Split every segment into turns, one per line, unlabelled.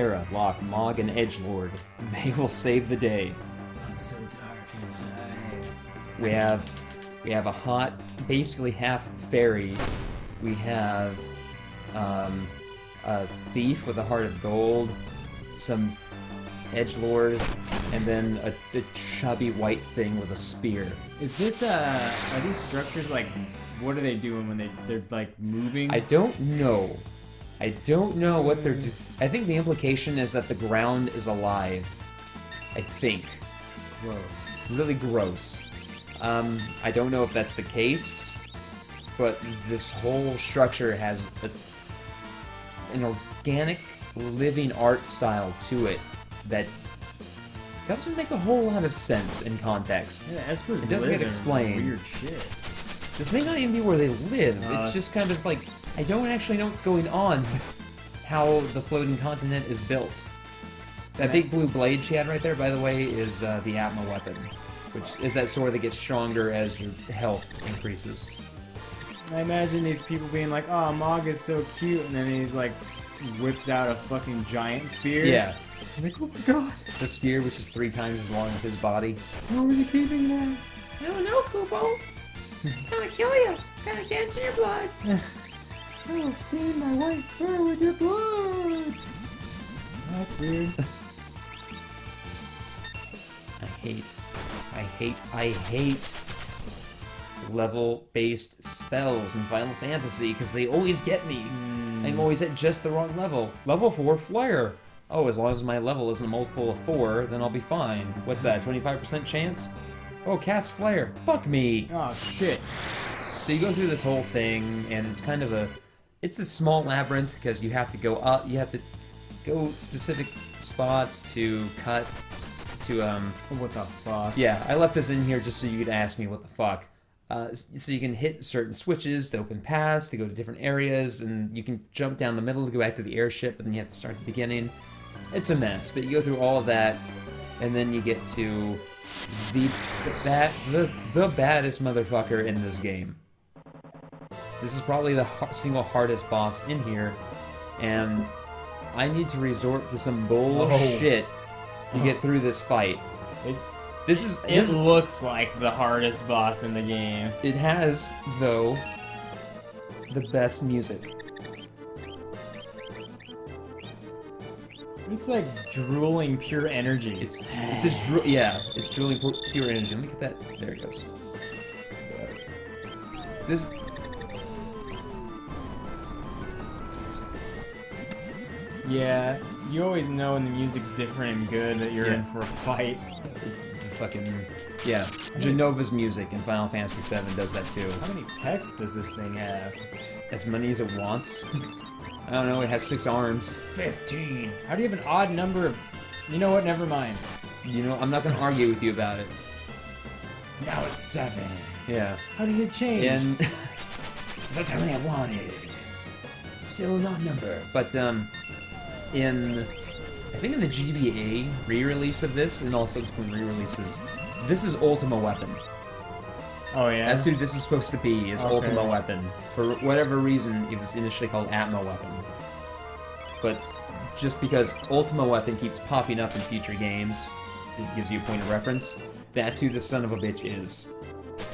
Terra, Locke, Mog, and Edgelord. They will save the day.
I'm so dark inside.
We have a hot, basically half fairy. We have a thief with a heart of gold, some edgelord, and then a chubby white thing with a spear.
Is this are these structures like, what are they doing when they're like moving?
I don't know. I don't know what they're doing. I think the implication is that the ground is alive. I think.
Gross.
Really gross. I don't know if that's the case, but this whole structure has an organic, living art style to it that doesn't make a whole lot of sense in context.
Yeah, Espers
It doesn't get explained.
Weird shit.
This may not even be where they live. It's just kind of like, I don't actually know what's going on with how the floating continent is built. That big blue blade she had right there, by the way, is the Atma weapon, which is that sword that gets stronger as your health increases.
I imagine these people being like, oh, Mog is so cute, and then he's like, whips out a fucking giant spear.
Yeah.
I'm like, oh my god.
The spear, which is 3 times as long as his body.
Where was he keeping that?
I don't know, Kubo. Gonna kill you. Gonna get into your blood.
I will stain my white fur with your blood. That's weird.
I hate level-based spells in Final Fantasy because they always get me. I'm always at just the wrong level. Level 4 Flare. Oh, as long as my level isn't a multiple of 4, then I'll be fine. What's that, 25% chance? Oh, cast Flare. Fuck me.
Oh, shit.
So you go through this whole thing, and it's kind of it's a small labyrinth because you have to go up, you have to go specific spots to cut to,
What the fuck?
Yeah, I left this in here just so you could ask me what the fuck. So you can hit certain switches to open paths, to go to different areas, and you can jump down the middle to go back to the airship, but then you have to start at the beginning. It's a mess, but you go through all of that, and then you get to the baddest motherfucker in this game. This is probably the single hardest boss in here, and I need to resort to some bullshit to get through this fight.
It looks like the hardest boss in the game.
It has, though, the best music.
It's like drooling pure energy.
It's just, it's drooling pure energy. Let me get that. There it goes. This.
Yeah, you always know when the music's different and good that you're in for a fight.
Fucking yeah, Genova's music in Final Fantasy VII does that too.
How many pecs does this thing have?
As many as it wants. I don't know. It has 6 arms.
15. How do you have an odd number of? You know what? Never mind.
You know, I'm not gonna argue with you about it.
Now it's 7.
Yeah.
How did it change?
And
that's how many I wanted. Still not number.
But I think in the GBA re-release of this, and all subsequent re-releases, this is Ultima Weapon.
Oh yeah?
That's who this is supposed to be, is
Okay.
Ultima Weapon. For whatever reason, it was initially called Atma Weapon. But just because Ultima Weapon keeps popping up in future games, it gives you a point of reference, that's who this son of a bitch is.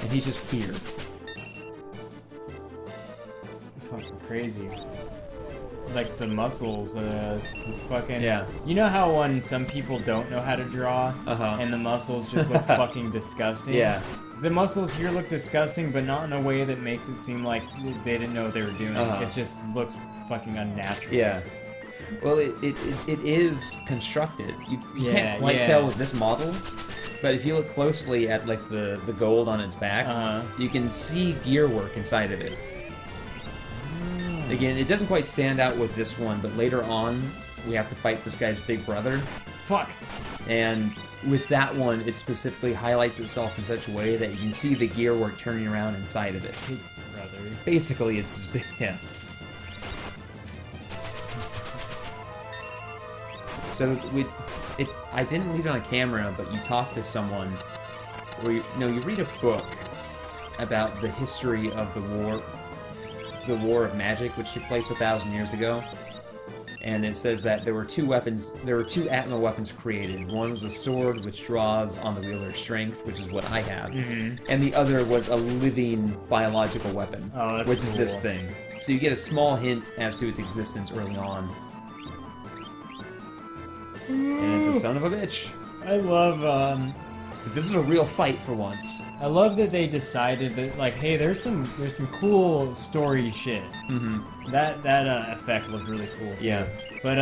And he's just here.
It's fucking crazy. Like the muscles, it's fucking...
Yeah.
You know how when some people don't know how to draw, and the muscles just look fucking disgusting?
Yeah.
The muscles here look disgusting, but not in a way that makes it seem like they didn't know what they were doing. It just looks fucking unnatural.
Yeah. Well, it is constructed. You can't quite tell with this model, but if you look closely at like the gold on its back, you can see gear work inside of it. Again, it doesn't quite stand out with this one, but later on, we have to fight this guy's big brother.
Fuck!
And with that one, it specifically highlights itself in such a way that you can see the gear work turning around inside of it.
Big brother.
Basically, it's his big... Yeah. So, I didn't leave it on camera, but you talk to someone, or you read a book about the history of the War of Magic, which took place 1,000 years ago, and it says that there were two Atma weapons created. One was a sword, which draws on the wielder's strength, which is what I have, and the other was a living biological weapon, which is this thing. So you get a small hint as to its existence early on. And it's a son of a bitch.
I love,
This is a real fight for once.
I love that they decided that, like, hey, there's some cool story shit. That effect looked really cool too.
Yeah.
But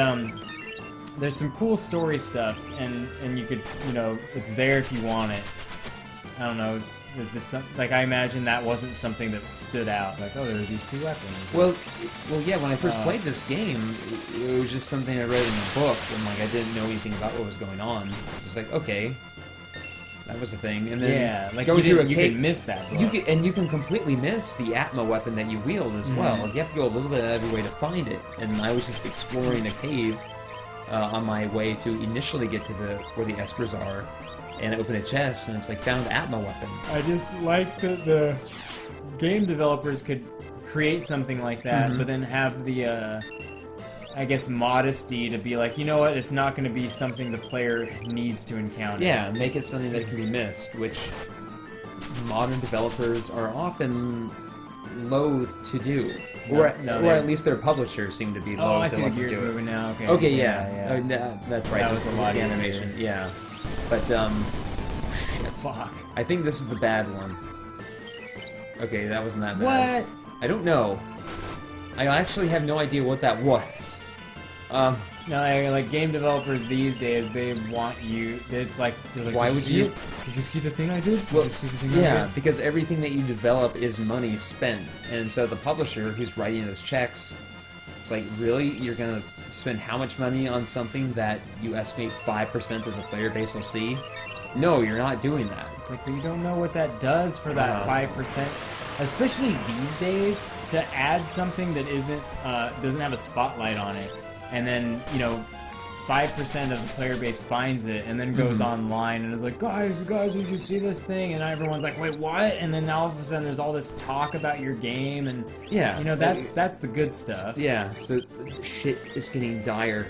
there's some cool story stuff, and you could, you know, it's there if you want it. I don't know. Like, I imagine that wasn't something that stood out. Like, oh, there are these two weapons.
Well, yeah. When I first played this game, it was just something I read in a book, and like I didn't know anything about what was going on. Just like, okay, that was a thing. And then
like
going through
you can miss that book.
You can completely miss the Atma weapon that you wield as well. You have to go a little bit out of your way to find it. And I was just exploring a cave on my way to initially get to where the espers are. And I open a chest, and it's like, found Atma weapon.
I just like that the game developers could create something like that, but then have the, I guess, modesty to be like, you know what, it's not going to be something the player needs to encounter.
Yeah, make it something that can be missed, which modern developers are often loath to do. Or at least their publishers seem to be loath to do it.
Oh, I see the gears moving now, okay.
Okay, yeah. That's right.
That was a lot easier.
Animation, yeah. But, shit.
Fuck.
I think this is the bad one. Okay, that wasn't that bad.
What?
I don't know. I actually have no idea what that was.
No, like game developers these days, they want you. It's like, they're like,
why would you?
Did you see the thing I did?
Well,
did you see the thing I
yeah,
did?
because everything that you develop is money spent, and so the publisher who's writing those checks, it's like, really, you're gonna spend how much money on something that you estimate 5% of the player base will see? No, you're not doing that.
It's like, but you don't know what that does for that 5%. Especially these days, to add something that isn't doesn't have a spotlight on it, and then, you know, 5% of the player base finds it, and then goes online and is like, guys, did you see this thing? And everyone's like, wait, what? And then all of a sudden there's all this talk about your game, and
yeah,
you know, that's the good stuff.
Yeah, so shit is getting dire.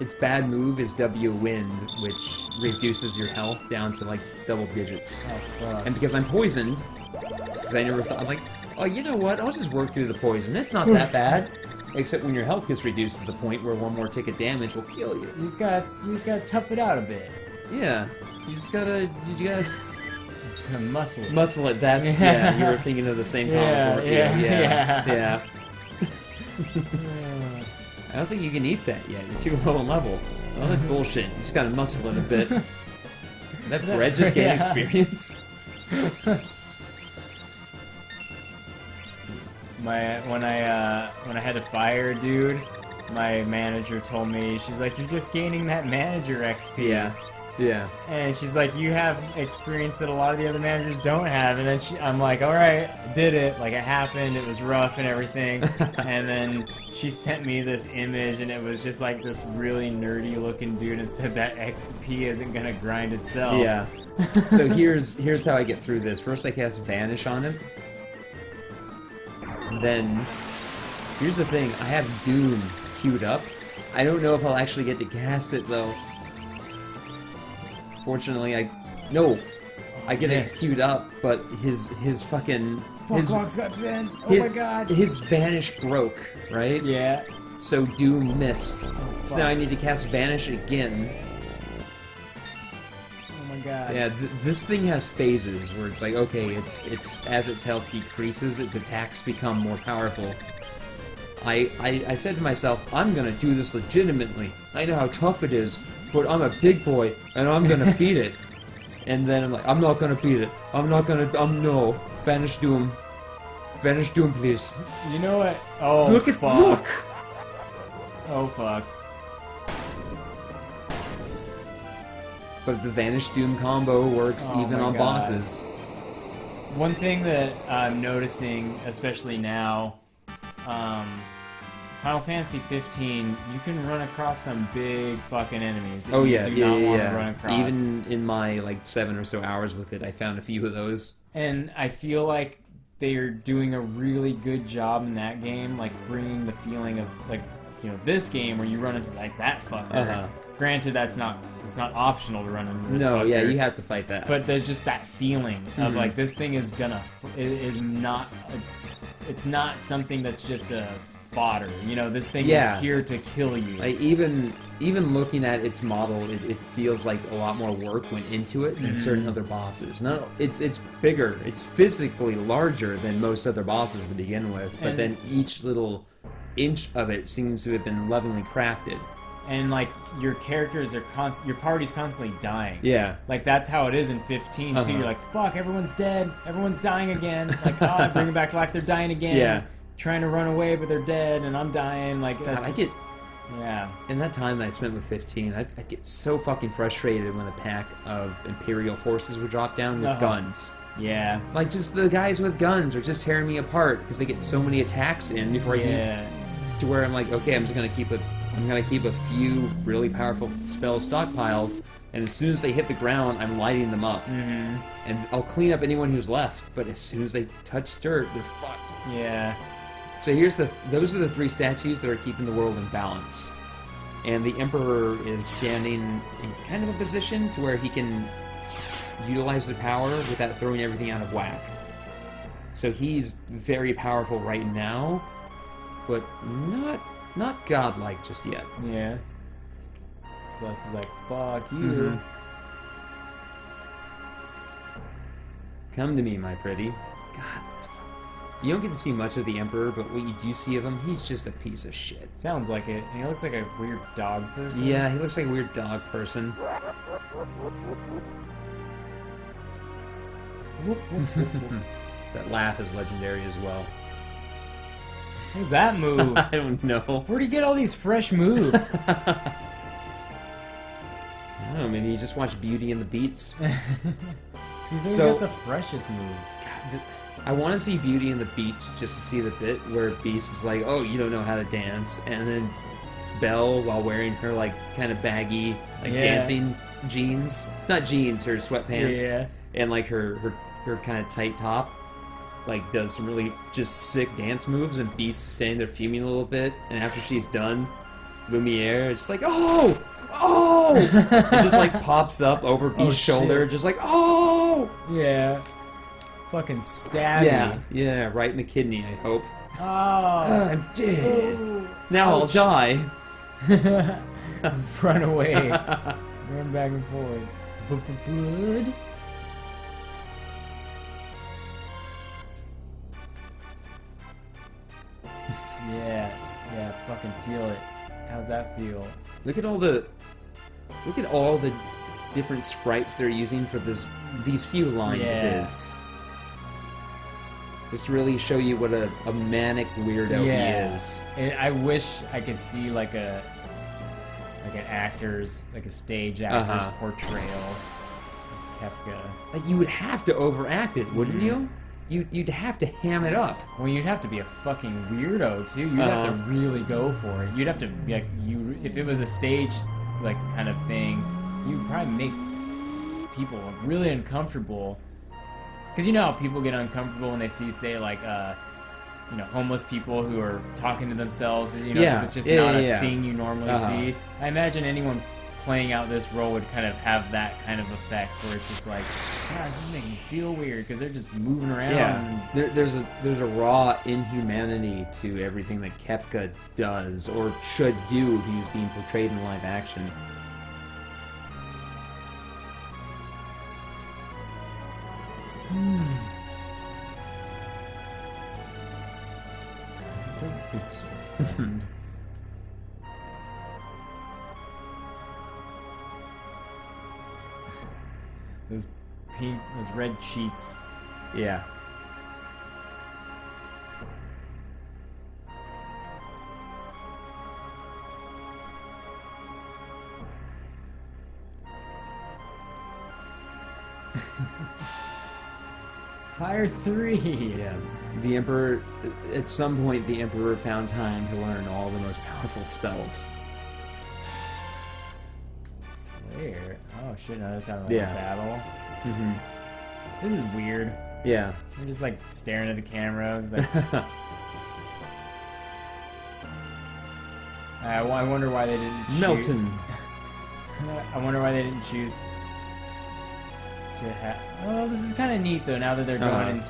Its bad move is W Wind, which reduces your health down to like double digits.
Oh, fuck.
And because I'm poisoned, because I never thought, I'm like, oh, you know what? I'll just work through the poison. It's not that bad. Except when your health gets reduced to the point where one more tick of damage will kill you.
You just gotta tough it out a bit.
Yeah, you gotta
muscle it.
Muscle it. That's yeah. You were thinking of the same comic book. Yeah. I don't think you can eat that yet. You're too low in level. Oh, that's bullshit. You just gotta muscle it a bit. That bread just gained experience.
When I had to fire a dude, my manager told me, she's like, you're just gaining that manager XP.
Yeah.
And she's like, you have experience that a lot of the other managers don't have. And then I'm like, all right, I did it. Like, it happened. It was rough and everything. And then she sent me this image, and it was just like this really nerdy looking dude, and said that XP isn't gonna grind itself.
Yeah. So here's how I get through this. First, I cast Vanish on him. Then, here's the thing. I have Doom queued up. I don't know if I'll actually get to cast it though. Fortunately, I get it queued up, but his fucking
Clock's got 10. Oh my god.
His Vanish broke, right?
Yeah.
So Doom missed. So now I need to cast Vanish again.
Oh my god.
Yeah, this thing has phases where it's like, okay, it's as its health decreases, its attacks become more powerful. I said to myself, I'm gonna do this legitimately. I know how tough it is, but I'm a big boy, and I'm gonna beat it. And then I'm like, I'm not gonna beat it. No. Vanish Doom. Vanish Doom, please.
You know what? Oh,
look!
Oh, fuck.
But the Vanish Doom combo works even on bosses.
One thing that I'm noticing, especially now, Final Fantasy 15, you can run across some big fucking enemies that you do not want to run across.
Even in my, like, 7 or so hours with it, I found a few of those.
And I feel like they're doing a really good job in that game, like, bringing the feeling of, like, this game where you run into like that fucker. Granted, it's not optional to run into this fucker.
Yeah, you have to fight that.
But there's just that feeling of like this thing is it's not something that's just a fodder. This thing is here to kill you.
Like even looking at its model, it feels like a lot more work went into it than certain other bosses. No, it's bigger. It's physically larger than most other bosses to begin with. But then each little inch of it seems to have been lovingly crafted.
And like your characters are your party's constantly dying.
Yeah,
like that's how it is in 15 too. You're like, fuck, everyone's dead, everyone's dying again. Like, I bring them back to life, they're dying again.
Yeah,
trying to run away, but they're dead, and I'm dying. Like that's yeah.
In that time that I spent with 15, I'd get so fucking frustrated when a pack of Imperial forces would drop down with guns.
Yeah,
like just the guys with guns are just tearing me apart because they get so many attacks in before I can. To where I'm like, okay, I'm gonna keep a few really powerful spells stockpiled, and as soon as they hit the ground, I'm lighting them up. And I'll clean up anyone who's left, but as soon as they touch dirt, they're fucked.
Yeah.
So those are the 3 statues that are keeping the world in balance. And the Emperor is standing in kind of a position to where he can utilize the power without throwing everything out of whack. So he's very powerful right now, but not godlike just yet.
Yeah. Celeste is like, fuck you.
Come to me, my pretty. God, you don't get to see much of the Emperor, but what you do see of him, he's just a piece of shit.
Sounds like it. And he looks like a weird dog person.
Yeah, he looks like a weird dog person. That laugh is legendary as well.
What does that move?
I don't know.
Where'd he get all these fresh moves?
I don't know, maybe you just watch Beauty and the Beats.
He's always got the freshest moves.
God, I want to see Beauty and the Beats just to see the bit where Beast is like, oh, you don't know how to dance. And then Belle, while wearing her, like, kind of baggy, like, dancing jeans. Not jeans, her sweatpants.
Yeah.
And, like, her kind of tight top. Like, does some really just sick dance moves, and Beast is standing there fuming a little bit, and after she's done, Lumiere, it's like, oh! It just, like, pops up over Beast's shoulder, just like, oh!
Yeah. Fucking stabby.
Yeah, right in the kidney, I hope.
Oh.
I'm dead. Now I'll die.
Run away. Run back and forth. Blood? Yeah, fucking feel it. How's that feel?
Look at all the different sprites they're using for these few lines of his. Just really show you what a manic weirdo he is.
And I wish I could see like an stage actor's portrayal of Kefka.
Like, you would have to overact it, wouldn't you? You'd have to ham it up.
Well, you'd have to be a fucking weirdo too. You'd have to really go for it. You'd have to be like if it was a stage like kind of thing, you'd probably make people really uncomfortable. Because you know how people get uncomfortable when they see, say, like homeless people who are talking to themselves. Because it's just not a thing you normally see. I imagine anyone playing out this role would kind of have that kind of effect where it's just like, God, this is making me feel weird because they're just moving around.
Yeah, there's a raw inhumanity to everything that Kefka does or should do if he was being portrayed in live action.
I don't think so, friend. Those red cheeks.
Yeah.
Fire 3!
Yeah. The Emperor... At some point, the Emperor found time to learn all the most powerful spells.
Flare? Oh shit, no, that's having like a battle.
Mm-hmm.
This is weird.
Yeah.
You're just like staring at the camera. Like... I wonder why they didn't
Melton.
I wonder why they didn't choose to have... Well, this is kind of neat, though, now that they're going in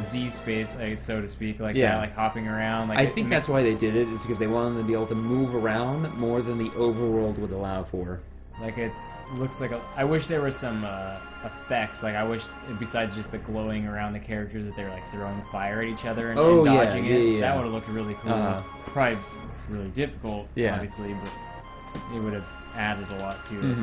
Z space, like, so to speak, like that, like hopping around. Like
I think that's why they did it, is because they wanted them to be able to move around more than the overworld would allow for.
Like, looks like I wish there was some effects. Like, I wish, besides just the glowing around the characters, that they were, like, throwing fire at each other and dodging it. That would have looked really cool. Probably really difficult, obviously, but it would have added a lot to it.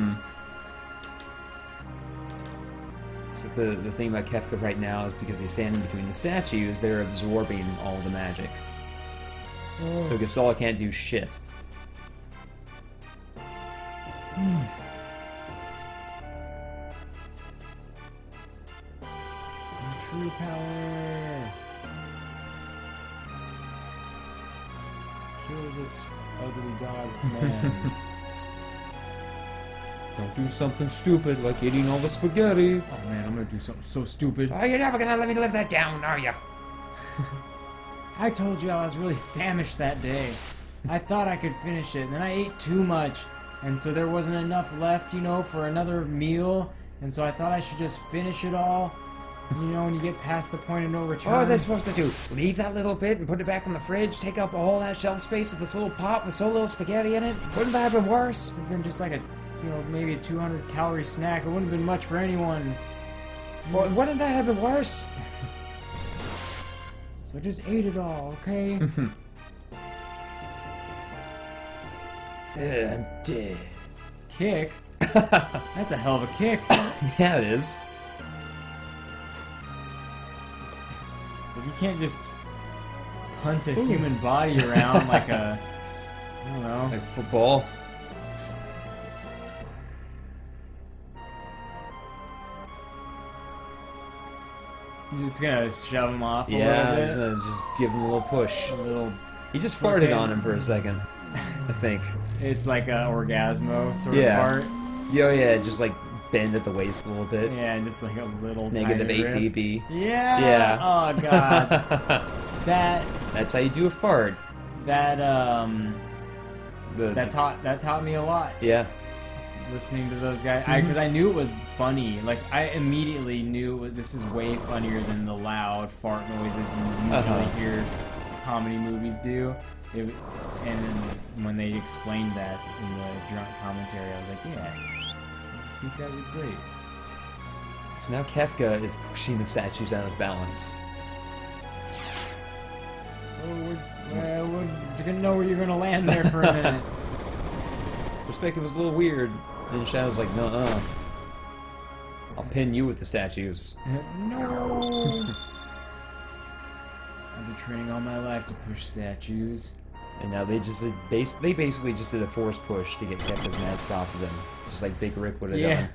So the thing about Kefka right now is because he's standing between the statues, they're absorbing all the magic. So Gasol can't do shit.
True power. Kill this ugly dog man.
Don't do something stupid like eating all the spaghetti.
Oh man, I'm gonna do something so stupid.
Oh, you're never gonna let me live that down, are you?
I told you I was really famished that day. I thought I could finish it, and then I ate too much. And so there wasn't enough left, you know, for another meal. And so I thought I should just finish it all. You know, when you get past the point of no return.
What was I supposed to do? Leave that little bit and put it back in the fridge? Take up all that shelf space with this little pot with so little spaghetti in it? Wouldn't that have been worse?
It would have been just like a, you know, maybe a 200-calorie snack. It wouldn't have been much for anyone.
Well, wouldn't that have been worse?
So I just ate it all, okay?
I'm dead.
Kick? That's a hell of a kick.
Yeah, it is.
But you can't just punt a human body around like a, I don't know.
Like football.
You're just gonna shove him off a little bit?
Just give him a little push.
A little...
He just farted on him for a second, I think.
It's like a orgasmo sort of part.
Yeah, just like bend at the waist a little bit.
Yeah, and just like a little
Negative
tiny
8
rip.
dB.
Yeah. Oh god.
That's how you do a fart.
That taught me a lot.
Yeah.
Listening to those guys, because I knew it was funny. Like I immediately knew this is way funnier than the loud fart noises you usually hear comedy movies do. And when they explained that in the drunk commentary, I was like, yeah, these guys are great.
So now Kefka is pushing the statues out of balance.
We're gonna know where you're gonna land there for a minute.
Perspective was a little weird. And Shadow's like, no, I'll pin you with the statues.
No. I've been training all my life to push statues.
And now they basically just did a force push to get Kefka's magic off of them. Just like Big Rick would have done.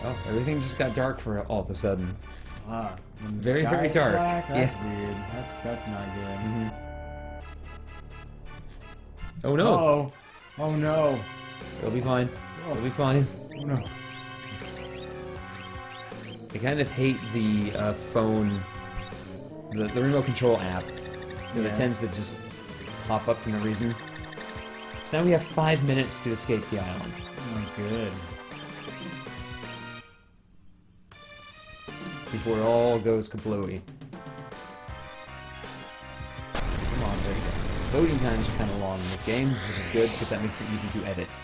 Oh, everything just got dark for all of a sudden.
Wow.
Very, very dark.
Black, that's weird. That's not good.
Oh no!
Uh-oh. Oh no!
It'll be fine. It'll be fine.
Oh no!
I kind of hate the phone, the remote control app. It tends to just pop up for no reason. So now we have 5 minutes to escape the island.
Oh, good.
Before it all goes kablooey. Come on, there you go. Loading times are kind of long in this game, which is good because that makes it easy to edit.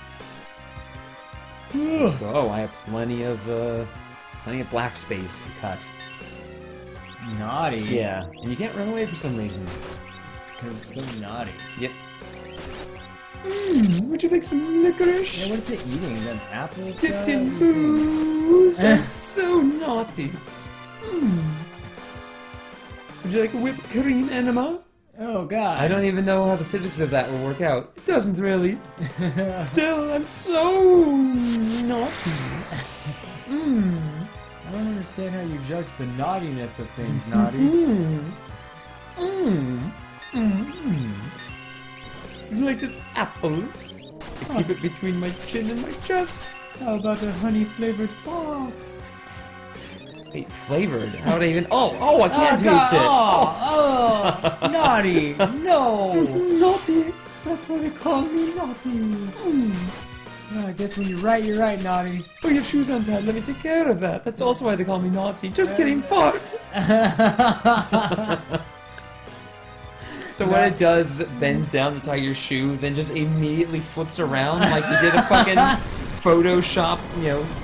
Let's go. Oh, I have plenty of black space to cut.
Naughty.
Yeah, and you can't run away for some reason.
Because it's so naughty.
Yep. Would you like some licorice?
Yeah, what's it eating? An apple?
Dipped in booze. I'm so naughty. Would you like a whipped cream enema?
Oh god.
I don't even know how the physics of that will work out. It doesn't really. Still, I'm so naughty.
I don't understand how you judge the naughtiness of things, Naughty.
Would you like this apple? I keep it between my chin and my chest.
How about a honey-flavored fart?
Wait, flavored? How would I even... Oh, I can't taste it!
Oh, naughty! No!
Naughty!
That's why they call me naughty. Yeah, I guess when you're right, naughty.
Oh, you have shoes untied. Let me take care of that. That's also why they call me naughty. Just kidding, fart! So what it does, bends down to tie your shoe, then just immediately flips around like you did a fucking Photoshop,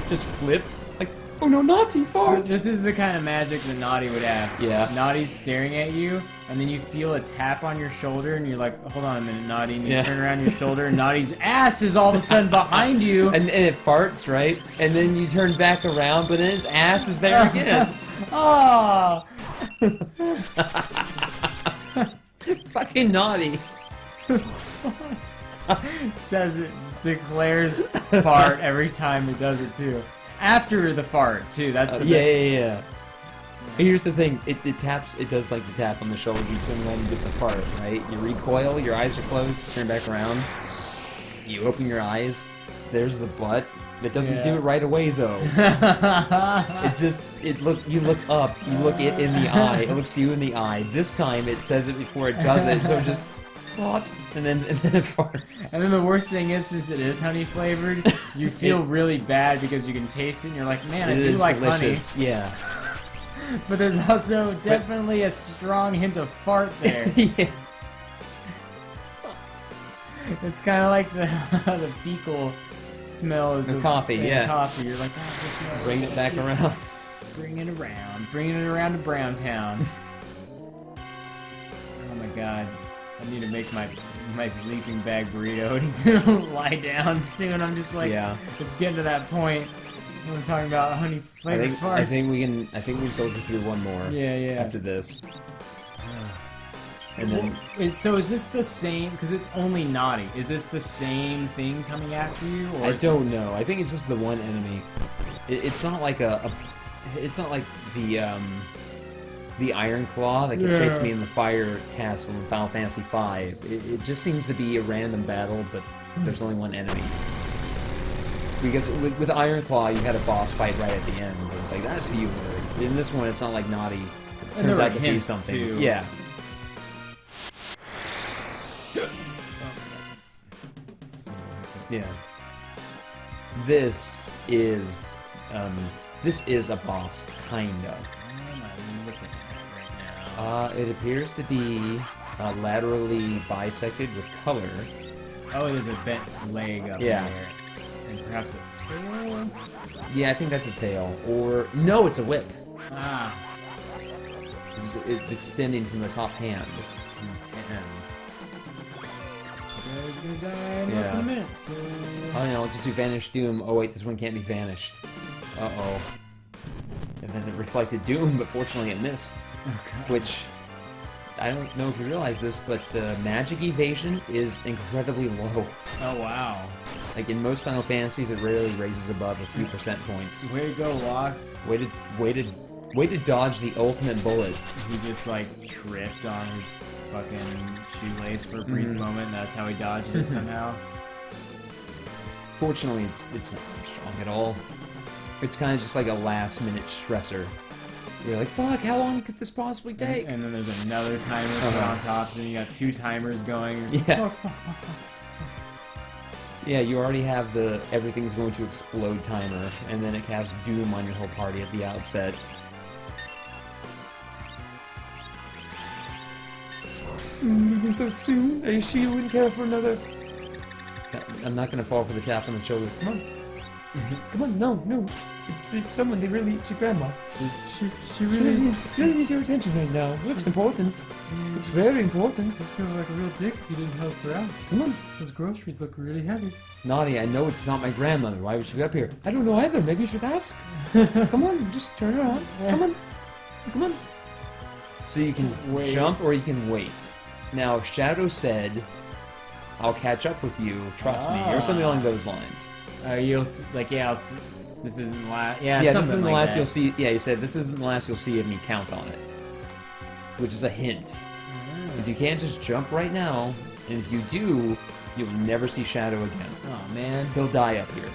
just flip. Like, oh no, naughty, fart!
So this is the kind of magic that Naughty would have.
Yeah.
Naughty's staring at you, and then you feel a tap on your shoulder, and you're like, hold on a minute, Naughty, and you turn around your shoulder, and Naughty's ass is all of a sudden behind you.
And it farts, right? And then you turn back around, but then his ass is there again.
Oh!
Fucking naughty.
Says it, declares fart every time it does it, too. After the fart, too. That's the
yeah. Here's the thing, it taps, it does like the tap on the shoulder, you turn around and get the fart, right? You recoil, your eyes are closed, turn back around, you open your eyes, there's the butt. It doesn't do it right away though. You look up, you look it in the eye, it looks you in the eye. This time it says it before it does it, so it just fart, and then it farts.
And then the worst thing is, since it is honey flavored, you feel really bad because you can taste it and you're like, man, I do like
delicious.
honey.
Yeah.
But there's also definitely a strong hint of fart there.
Yeah.
It's kind of like the fecal smell is
the coffee, yeah.
Coffee. You're like, this smell.
Bring it back around.
Bringing it around to Browntown. Oh my god. I need to make my sleeping bag burrito and lie down soon. I'm just like, it's getting to that point. I'm talking about honey flavored farts.
I think we can soldier through one more.
Yeah.
After this. And then,
so is this the same? Because it's only Naughty. Is this the same thing coming after you? Or
I don't know. I think it's just the one enemy. It's not like it's not like the Iron Claw that kept chasing me in the Fire Castle in Final Fantasy V. It just seems to be a random battle, but there's only one enemy. Because with Iron Claw, you had a boss fight right at the end. It was like, that's who you were. In this one, it's not like Naughty. It turns out to be something.
Too.
Yeah. Yeah. This is a boss, kind of.
I'm looking at it right now.
It appears to be laterally bisected with color.
Oh, there's a bent leg up there. And perhaps a tail?
Yeah, I think that's a tail. Or, no, it's a whip.
Ah.
It's extending from the top hand.
He's gonna die in less than a minute, so...
Oh no, just do Vanish Doom. Oh wait, this one can't be vanished. Uh-oh. And then it reflected Doom, but fortunately it missed.
Okay.
Which, I don't know if you realize this, but magic evasion is incredibly low.
Oh wow.
Like in most Final Fantasies, it rarely raises above a few percent points.
Way to go, Locke.
Way to dodge the ultimate bullet.
He just like tripped on his fucking shoelace for a brief moment, and that's how he dodged it somehow.
Fortunately, it's not strong at all. It's kind of just like a last-minute stressor. You're like, fuck, how long could this possibly take?
And then there's another timer put on top, so you got two timers going. You're just like, fuck.
Yeah, you already have the everything's going to explode timer, and then it casts Doom on your whole party at the outset. Leaving so soon? Are you sure you wouldn't care for another? I'm not gonna fall for the tap on the shoulder. Come on. Come on, no. It's someone, it's your grandma. She really needs your attention right now. Looks important. Looks very important.
I feel like a real dick if you didn't help her out.
Come on.
Those groceries look really heavy.
Naughty, I know it's not my grandmother. Why would she be up here? I don't know either. Maybe you should ask. Come on, just turn her on. Come on. So you can jump or you can wait. Now, Shadow said, I'll catch up with you, trust me, or something along those lines.
This isn't the last.
This isn't the last you'll see. Yeah, he said, this isn't the last you'll see of me count on it. Which is a hint. Because you can't just jump right now, and if you do, you'll never see Shadow again.
Oh, man.
He'll die up here.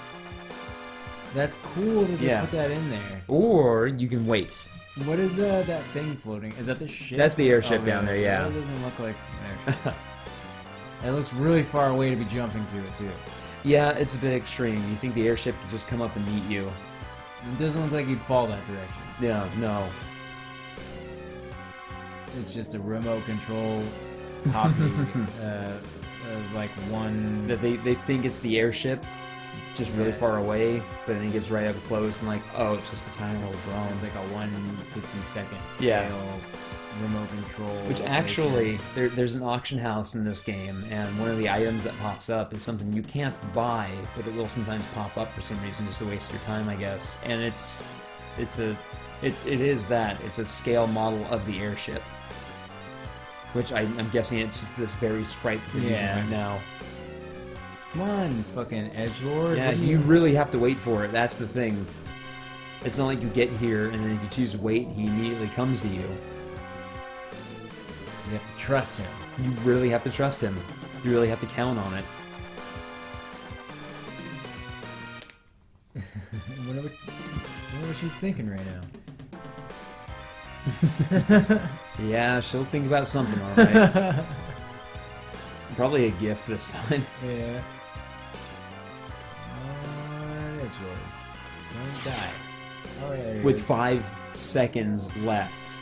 That's cool that they
Yeah.
put that in there.
Or you can wait.
What is that thing floating? Is that the ship?
That's the airship
Oh,
down there, yeah.
It doesn't look like an airship. It looks really far away to be jumping to it, too.
Yeah, it's a bit extreme. You think the airship could just come up and meet you.
It doesn't look like you'd fall that direction.
Yeah, no.
It's just a remote control copy of like one...
That they think it's the airship, just really far away, but then it gets right up close and like, oh, it's just a tiny little drone.
It's like a 1/52nd scale remote control.
Which actually, there's an auction house in this game, and one of the items that pops up is something you can't buy, but it will sometimes pop up for some reason just to waste your time, I guess. And it is that. It's a scale model of the airship. Which I'm guessing it's just this very sprite that they're using right now.
Come on, fucking edgelord.
Yeah, you really have to wait for it. That's the thing. It's not like you get here and then if you choose to wait, he immediately comes to you.
You have to trust him.
You really have to trust him. You really have to count on it.
I wonder what she's thinking right now.
Yeah, she'll think about something, alright. Probably a gift this time.
Yeah. Edgelord. Don't die. Oh, yeah.
With 5 seconds left.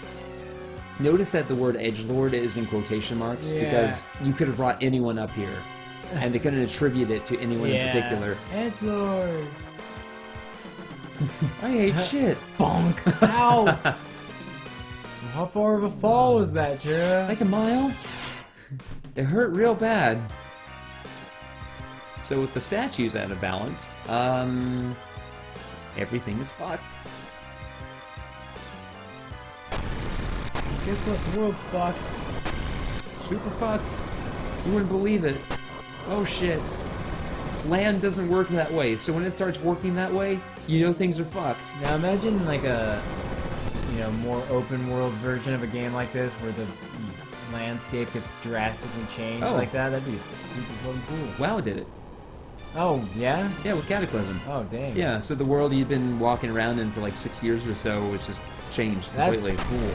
Notice that the word edgelord is in quotation marks because you could have brought anyone up here. And they couldn't attribute it to anyone in particular.
Edgelord.
I ate shit.
Bonk. Ow. How far of a fall was that, Tara?
Like a mile? It hurt real bad. So with the statues out of balance, everything is fucked.
Guess what? The world's fucked.
Super fucked. You wouldn't believe it. Oh shit. Land doesn't work that way, so when it starts working that way, you know things are fucked.
Now imagine like a, more open world version of a game like this where the landscape gets drastically changed like that. That'd be super fucking cool.
WoW did it.
Oh, yeah?
Yeah, with Cataclysm.
Oh, dang.
Yeah, so the world you'd been walking around in for like 6 years or so, which has changed completely.
That's cool.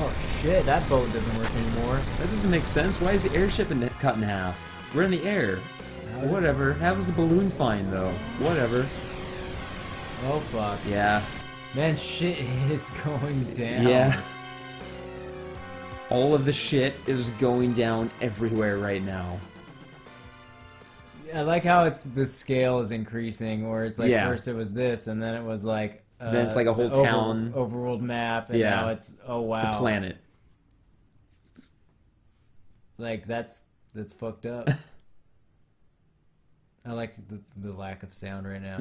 Oh shit, that boat doesn't work anymore.
That doesn't make sense. Why is the airship cut in half? We're in the air. Whatever. How was the balloon fine, though? Whatever.
Oh fuck.
Yeah.
Man, shit is going down.
Yeah. All of the shit is going down everywhere right now.
I like how the scale is increasing, where it's like first it was this, and then it was like
then it's like a whole town,
overworld map, and now it's
the planet.
Like that's fucked up. I like the lack of sound right now.